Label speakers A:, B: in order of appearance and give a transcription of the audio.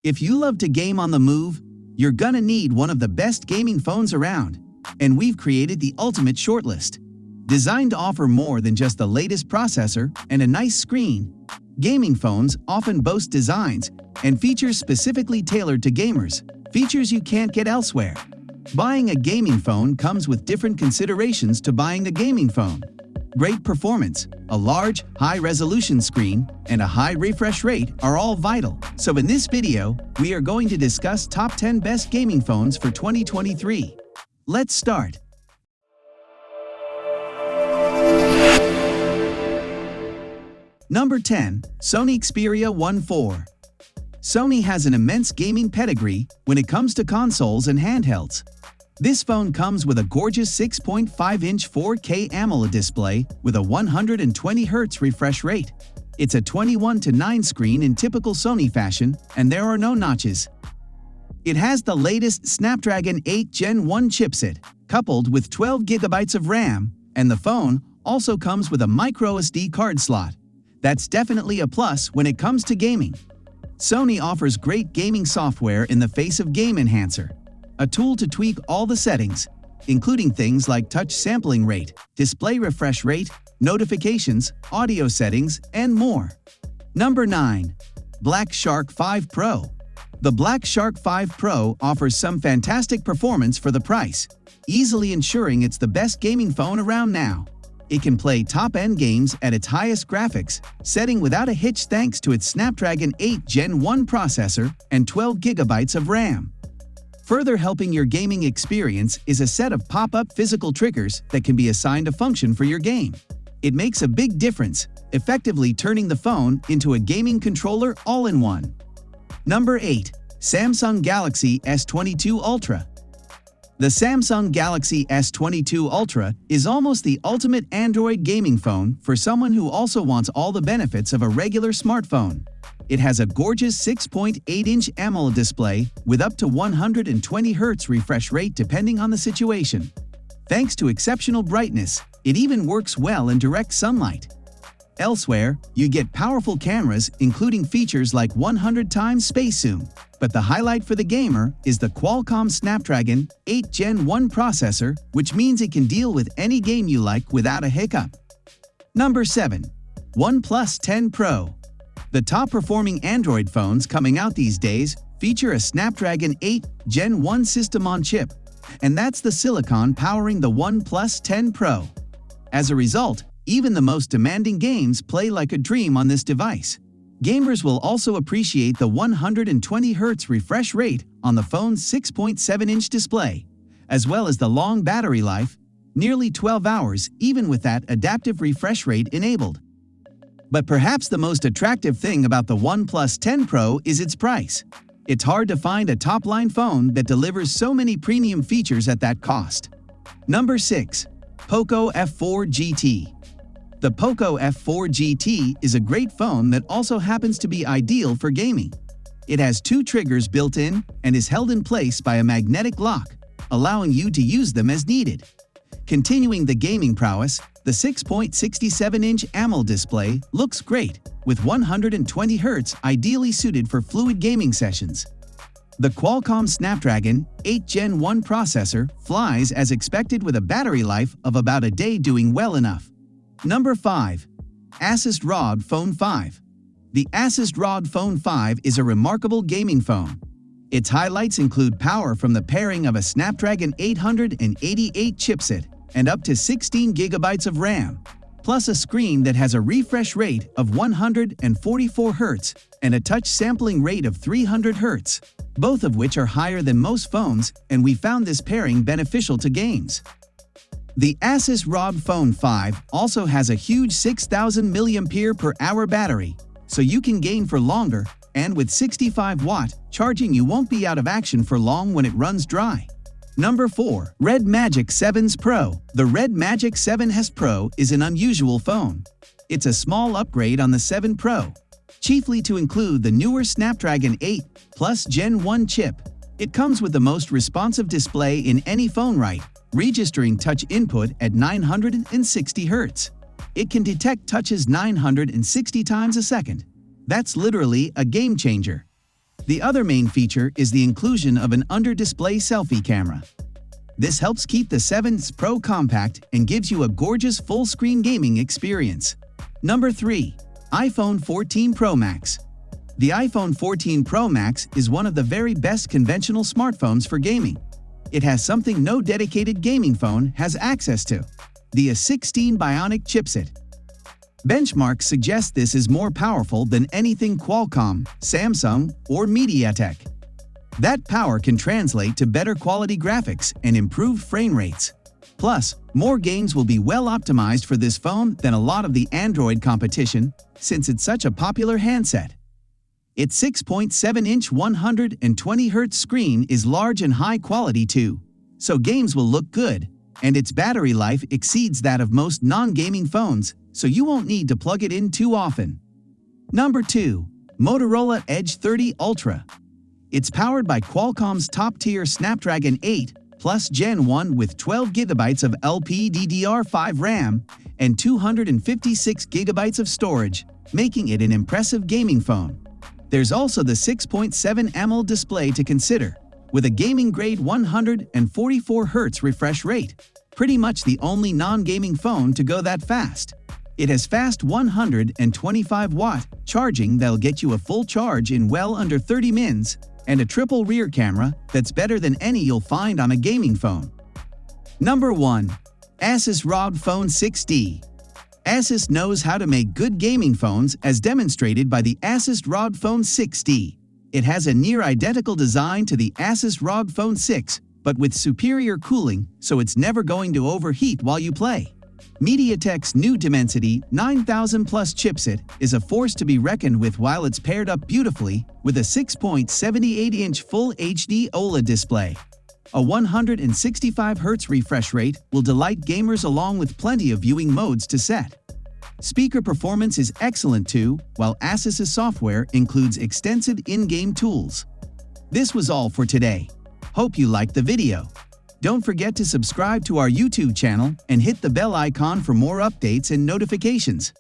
A: If you love to game on the move, you're gonna need one of the best gaming phones around, and we've created the ultimate shortlist. Designed to offer more than just the latest processor and a nice screen, gaming phones often boast designs and features specifically tailored to gamers, features you can't get elsewhere. Buying a gaming phone comes with different considerations to buying a gaming phone. Great performance, a large, high-resolution screen, and a high refresh rate are all vital. So in this video, we are going to discuss top 10 best gaming phones for 2023. Let's start. Number 10. Sony Xperia 1 IV. Sony has an immense gaming pedigree when it comes to consoles and handhelds. This phone comes with a gorgeous 6.5-inch 4K AMOLED display with a 120Hz refresh rate. It's a 21:9 screen in typical Sony fashion, and there are no notches. It has the latest Snapdragon 8 Gen 1 chipset, coupled with 12 GB of RAM, and the phone also comes with a microSD card slot. That's definitely a plus when it comes to gaming. Sony offers great gaming software in the face of Game Enhancer, a tool to tweak all the settings, including things like touch sampling rate, display refresh rate, notifications, audio settings, and more. Number 9. Black Shark 5 Pro. The Black Shark 5 Pro offers some fantastic performance for the price, easily ensuring it's the best gaming phone around now. It can play top-end games at its highest graphics setting without a hitch thanks to its Snapdragon 8 Gen 1 processor and 12 GB of RAM. Further helping your gaming experience is a set of pop-up physical triggers that can be assigned a function for your game. It makes a big difference, effectively turning the phone into a gaming controller all-in-one. Number 8. Samsung Galaxy S22 Ultra. The Samsung Galaxy S22 Ultra is almost the ultimate Android gaming phone for someone who also wants all the benefits of a regular smartphone. It has a gorgeous 6.8-inch AMOLED display with up to 120Hz refresh rate depending on the situation. Thanks to exceptional brightness, it even works well in direct sunlight. Elsewhere, you get powerful cameras including features like 100x space zoom, but the highlight for the gamer is the Qualcomm Snapdragon 8 Gen 1 processor, which means it can deal with any game you like without a hiccup. Number 7. OnePlus 10 Pro. The top-performing Android phones coming out these days feature a Snapdragon 8 Gen 1 system on chip, and that's the silicon powering the OnePlus 10 Pro. As a result, even the most demanding games play like a dream on this device. Gamers will also appreciate the 120Hz refresh rate on the phone's 6.7-inch display, as well as the long battery life, nearly 12 hours even with that adaptive refresh rate enabled. But perhaps the most attractive thing about the OnePlus 10 Pro is its price. It's hard to find a top-line phone that delivers so many premium features at that cost. Number 6. Poco F4 GT. The Poco F4 GT is a great phone that also happens to be ideal for gaming. It has 2 triggers built in and is held in place by a magnetic lock, allowing you to use them as needed. Continuing the gaming prowess, the 6.67-inch AMOLED display looks great, with 120Hz ideally suited for fluid gaming sessions. The Qualcomm Snapdragon 8 Gen 1 processor flies as expected with a battery life of about a day doing well enough. Number 5. Asus ROG Phone 5. The Asus ROG Phone 5 is a remarkable gaming phone. Its highlights include power from the pairing of a Snapdragon 888 chipset and up to 16 GB of RAM, plus a screen that has a refresh rate of 144 Hz and a touch sampling rate of 300 Hz, both of which are higher than most phones, and we found this pairing beneficial to games. The Asus ROG Phone 5 also has a huge 6,000 mAh battery, so you can game for longer, and with 65-watt charging you won't be out of action for long when it runs dry. Number 4. Red Magic 7s Pro. The Red Magic 7s Pro is an unusual phone. It's a small upgrade on the 7 Pro, chiefly to include the newer Snapdragon 8 Plus Gen 1 chip. It comes with the most responsive display in any phone, registering touch input at 960 Hz. It can detect touches 960 times a second. That's literally a game changer. The other main feature is the inclusion of an under-display selfie camera. This helps keep the 7's Pro compact and gives you a gorgeous full-screen gaming experience. Number 3. iPhone 14 Pro Max. The iPhone 14 Pro Max is one of the very best conventional smartphones for gaming. It has something no dedicated gaming phone has access to: the A16 Bionic chipset. Benchmarks suggest this is more powerful than anything Qualcomm, Samsung, or MediaTek. That power can translate to better quality graphics and improved frame rates. Plus, more games will be well optimized for this phone than a lot of the Android competition, since it's such a popular handset. Its 6.7-inch 120Hz screen is large and high quality too, so games will look good, and its battery life exceeds that of most non-gaming phones, so you won't need to plug it in too often. Number 2. Motorola Edge 30 Ultra. It's powered by Qualcomm's top-tier Snapdragon 8 Plus Gen 1 with 12 GB of LPDDR5 RAM and 256 GB of storage, making it an impressive gaming phone. There's also the 6.7 AMOLED display to consider, with a gaming-grade 144Hz refresh rate, pretty much the only non-gaming phone to go that fast. It has fast 125-watt charging that'll get you a full charge in well under 30 mins, and a triple rear camera that's better than any you'll find on a gaming phone. Number 1. Asus ROG Phone 6D. Asus knows how to make good gaming phones, as demonstrated by the Asus ROG Phone 6D. It has a near-identical design to the Asus ROG Phone 6, but with superior cooling, so it's never going to overheat while you play. MediaTek's new Dimensity 9000 Plus chipset is a force to be reckoned with while it's paired up beautifully with a 6.78-inch Full HD OLED display. A 165Hz refresh rate will delight gamers along with plenty of viewing modes to set. Speaker performance is excellent too, while Asus's software includes extensive in-game tools. This was all for today. Hope you liked the video. Don't forget to subscribe to our YouTube channel and hit the bell icon for more updates and notifications.